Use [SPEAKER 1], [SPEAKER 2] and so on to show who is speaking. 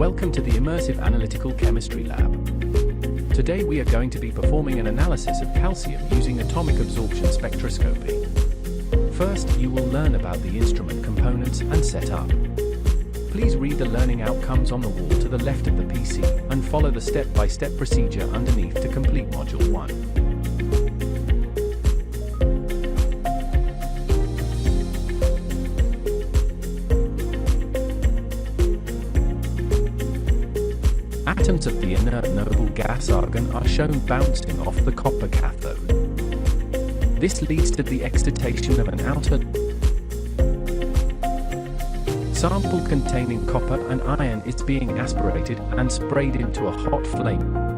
[SPEAKER 1] Welcome to the Immersive Analytical Chemistry Lab. Today we are going to be performing an analysis of calcium using atomic absorption spectroscopy. First, you will learn about the instrument components and setup. Please read the learning outcomes on the wall to the left of the PC and follow the step-by-step procedure underneath to complete Module 1. Atoms of the inert noble gas argon are shown bouncing off the copper cathode. This leads to the excitation of an outer sample containing copper and iron is being aspirated and sprayed into a hot flame.